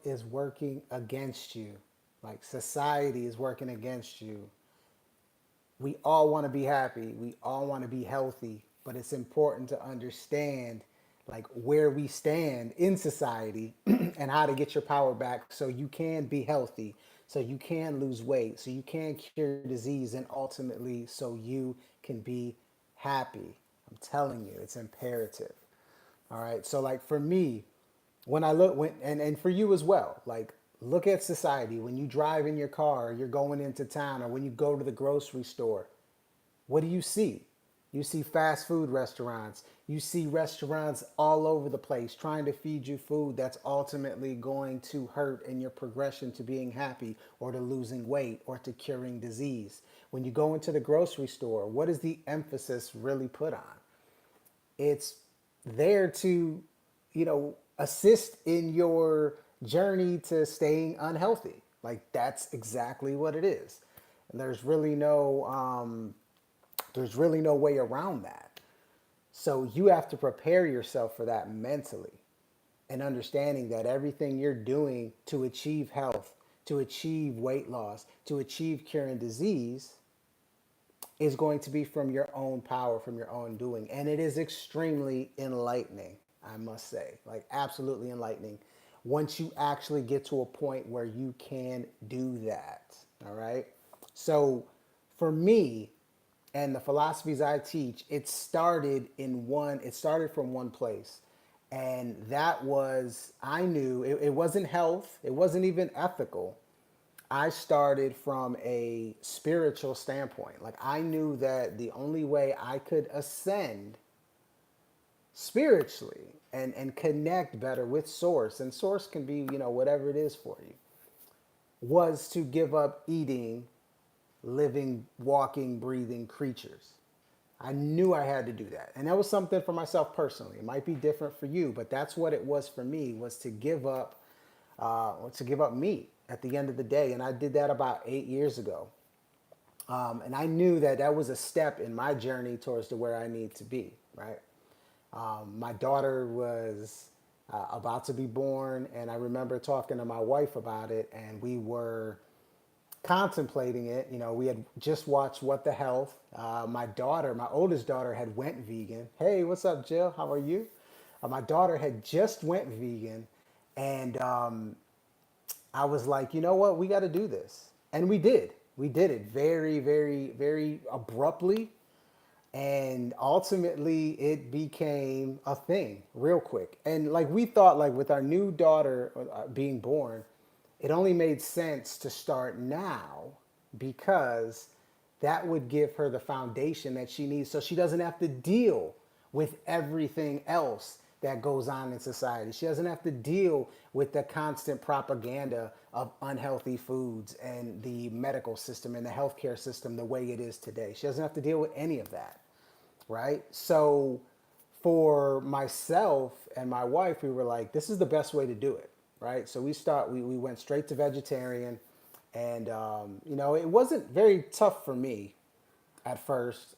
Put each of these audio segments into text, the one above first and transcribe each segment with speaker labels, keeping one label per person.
Speaker 1: is working against you. Like society is working against you. We all want to be happy. We all want to be healthy, but it's important to understand like where we stand in society and how to get your power back so you can be healthy, so you can lose weight, so you can cure disease, and ultimately so you can be happy. I'm telling you, it's imperative. All right. So like for me, when I look when and for you as well, like look at society. When you drive in your car, you're going into town, or when you go to the grocery store, what do you see? You see fast food restaurants. You see restaurants all over the place trying to feed you food that's ultimately going to hurt in your progression to being happy or to losing weight or to curing disease. When you go into the grocery store, what is the emphasis really put on? It's there to, assist in your journey to staying unhealthy. Like that's exactly what it is. And there's really no way around that. So you have to prepare yourself for that mentally and understanding that everything you're doing to achieve health, to achieve weight loss, to achieve curing disease is going to be from your own power, from your own doing. And it is extremely enlightening, I must say. Like, absolutely enlightening once you actually get to a point where you can do that. All right. So, for me, and the philosophies I teach, it started from one place. And that was, I knew it wasn't health, it wasn't even ethical. I started from a spiritual standpoint. Like I knew that the only way I could ascend spiritually and connect better with source, and source can be, whatever it is for you, was to give up eating living, walking, breathing creatures. I knew I had to do that. And that was something for myself personally. It might be different for you, but that's what it was for me, was to give up meat at the end of the day. And I did that about 8 years ago. And I knew that that was a step in my journey towards to where I need to be, right? My daughter was about to be born, and I remember talking to my wife about it, and we were contemplating it. We had just watched What the Health. My oldest daughter, had went vegan. Hey, what's up, Jill? How are you? My daughter had just went vegan, and I was like, you know what? We got to do this. And we did. We did it very, very, very abruptly. And ultimately, it became a thing real quick. And like we thought, like with our new daughter being born, it only made sense to start now because that would give her the foundation that she needs so she doesn't have to deal with everything else that goes on in society. She doesn't have to deal with the constant propaganda of unhealthy foods and the medical system and the healthcare system the way it is today. She doesn't have to deal with any of that, right? So for myself and my wife, we were like, this is the best way to do it, right? So we went straight to vegetarian, and it wasn't very tough for me at first.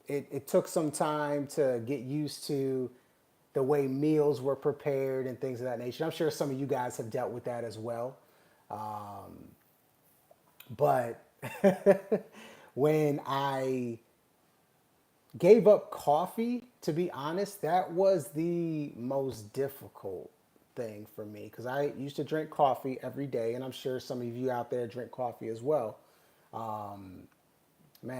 Speaker 1: It took some time to get used to the way meals were prepared and things of that nature. I'm sure some of you guys have dealt with that as well. But when I gave up coffee, to be honest, that was the most difficult thing for me because I used to drink coffee every day, and I'm sure some of you out there drink coffee as well. Man,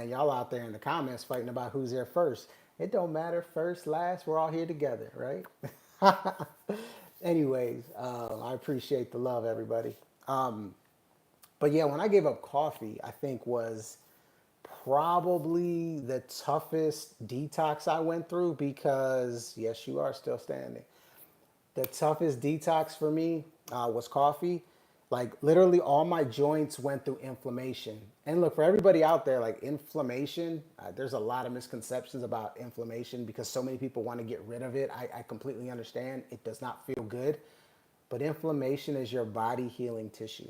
Speaker 1: y'all out there in the comments fighting about who's there first. It don't matter, first, last, we're all here together, right? Anyways, I appreciate the love, everybody. But yeah, when I gave up coffee, I think was probably the toughest detox I went through because, yes, you are still standing. The toughest detox for me was coffee. Like literally all my joints went through inflammation. And look, for everybody out there, like inflammation, there's a lot of misconceptions about inflammation because so many people want to get rid of it. I completely understand. It does not feel good. But inflammation is your body healing tissue.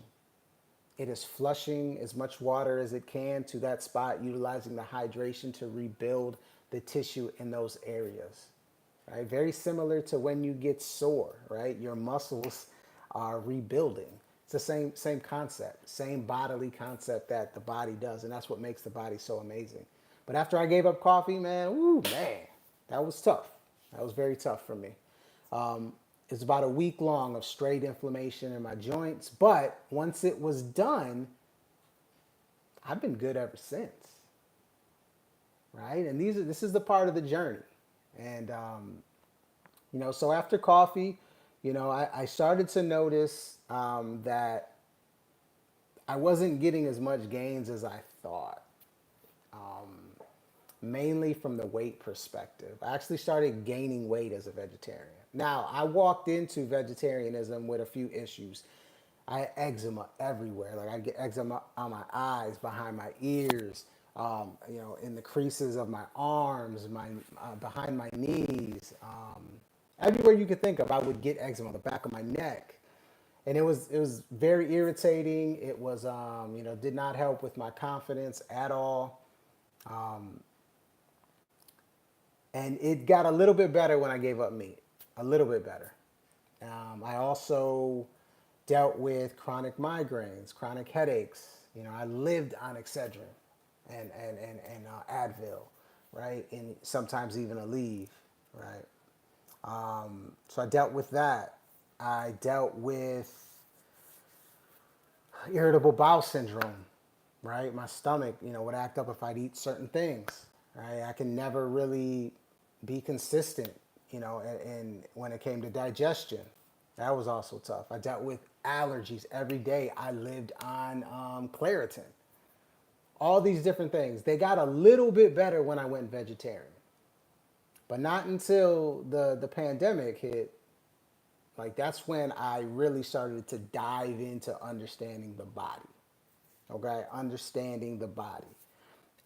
Speaker 1: It is flushing as much water as it can to that spot, utilizing the hydration to rebuild the tissue in those areas. Right? Very similar to when you get sore, right? Your muscles are rebuilding. It's the same concept, same bodily concept that the body does, and that's what makes the body so amazing. But after I gave up coffee, man, woo, man, that was tough. That was very tough for me. It's about a week long of straight inflammation in my joints, but once it was done, I've been good ever since, right? And this is the part of the journey, and so after coffee, I started to notice that I wasn't getting as much gains as I thought, mainly from the weight perspective. I actually started gaining weight as a vegetarian. Now, I walked into vegetarianism with a few issues. I had eczema everywhere. Like I get eczema on my eyes, behind my ears, in the creases of my arms, behind my knees, everywhere you could think of. I would get eczema on the back of my neck, and it was very irritating. It was did not help with my confidence at all. And it got a little bit better when I gave up meat, a little bit better. I also dealt with chronic migraines, chronic headaches. I lived on Excedrin and Advil, right? And sometimes even Aleve, right? So I dealt with that. I dealt with irritable bowel syndrome, right? My stomach, would act up if I'd eat certain things, right? I can never really be consistent, and when it came to digestion, that was also tough. I dealt with allergies every day. I lived on Claritin. All these different things. They got a little bit better when I went vegetarian, but not until the pandemic hit. Like that's when I really started to dive into understanding the body. Okay, understanding the body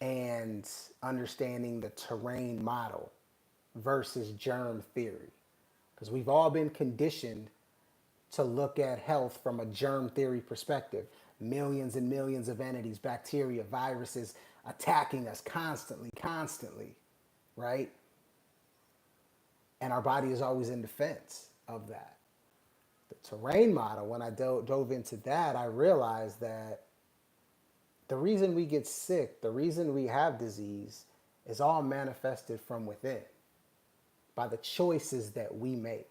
Speaker 1: and understanding the terrain model versus germ theory. Because we've all been conditioned to look at health from a germ theory perspective. Millions and millions of entities, bacteria, viruses attacking us constantly, right? And our body is always in defense of that. The terrain model, when I dove into that, I realized that the reason we get sick, the reason we have disease, is all manifested from within by the choices that we make.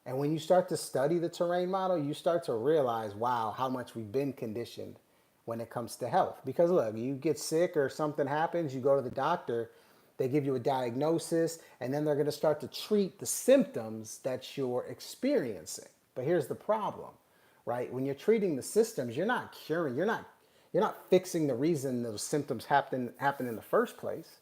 Speaker 1: And when you start to study the terrain model, you start to realize, wow, how much we've been conditioned when it comes to health. Because look, you get sick or something happens, you go to the doctor, they give you a diagnosis, and then they're going to start to treat the symptoms that you're experiencing. But here's the problem, right? When you're treating the symptoms, you're not curing, you're not fixing the reason those symptoms happen in the first place.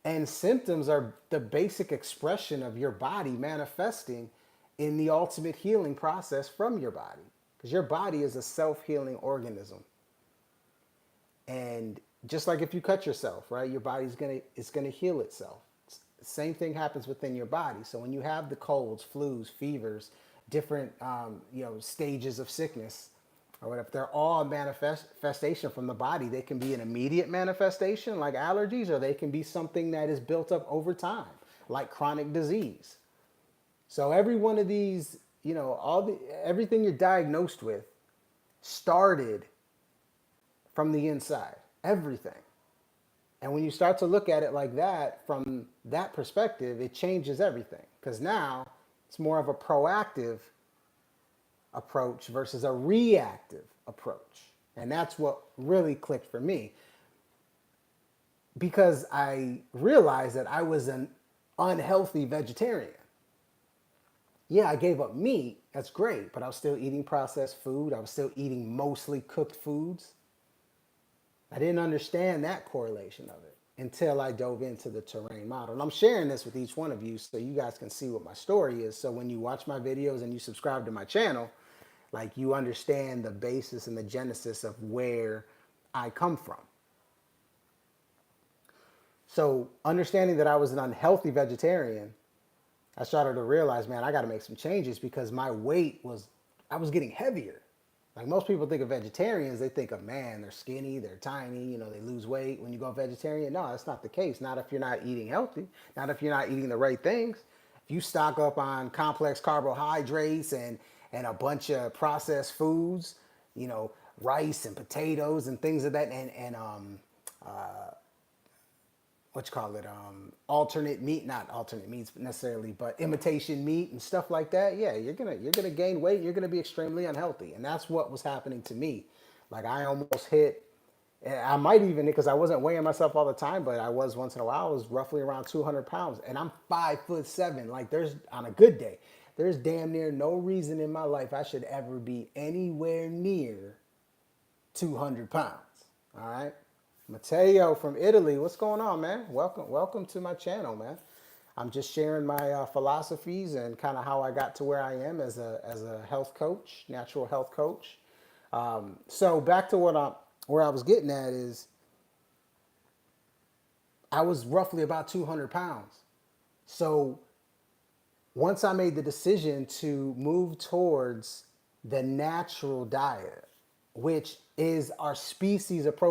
Speaker 1: And symptoms are the basic expression of your body manifesting in the ultimate healing process from your body. Because your body is a self-healing organism. And just like if you cut yourself, right, your body's gonna heal itself. Same thing happens within your body. So when you have the colds, flus, fevers, different stages of sickness, or whatever, they're all a manifestation from the body. They can be an immediate manifestation like allergies, or they can be something that is built up over time, like chronic disease. So every one of these, everything you're diagnosed with started from the inside, everything. And when you start to look at it like that, from that perspective, it changes everything. Because now it's more of a proactive approach versus a reactive approach. And that's what really clicked for me. Because I realized that I was an unhealthy vegetarian. Yeah, I gave up meat, that's great, but I was still eating processed food. I was still eating mostly cooked foods. I didn't understand that correlation of it until I dove into the terrain model. And I'm sharing this with each one of you so you guys can see what my story is. So when you watch my videos and you subscribe to my channel, like you understand the basis and the genesis of where I come from. So understanding that I was an unhealthy vegetarian, I started to realize, man, I got to make some changes because I was getting heavier. Like most people think of vegetarians, they think of, man, they're skinny, they're tiny, they lose weight when you go vegetarian. No, that's not the case. Not if you're not eating healthy, not if you're not eating the right things. If you stock up on complex carbohydrates and and a bunch of processed foods, you know, rice and potatoes and things of that, and what you call it, alternate meat, not alternate meats necessarily, but imitation meat and stuff like that, yeah, you're gonna gain weight. You're gonna be extremely unhealthy, and that's what was happening to me. Like I almost hit, and I might even because I wasn't weighing myself all the time, but I was once in a while. I was roughly around 200 pounds, and I'm 5'7". Like there's on a good day, there's damn near no reason in my life I should ever be anywhere near 200 pounds. All right. Matteo from Italy, what's going on, man? Welcome to my channel, man. I'm just sharing my philosophies and kind of how I got to where I am as a health coach, natural health coach. So back to where I was getting at is I was roughly about 200 pounds. So once I made the decision to move towards the natural diet, which is our species approach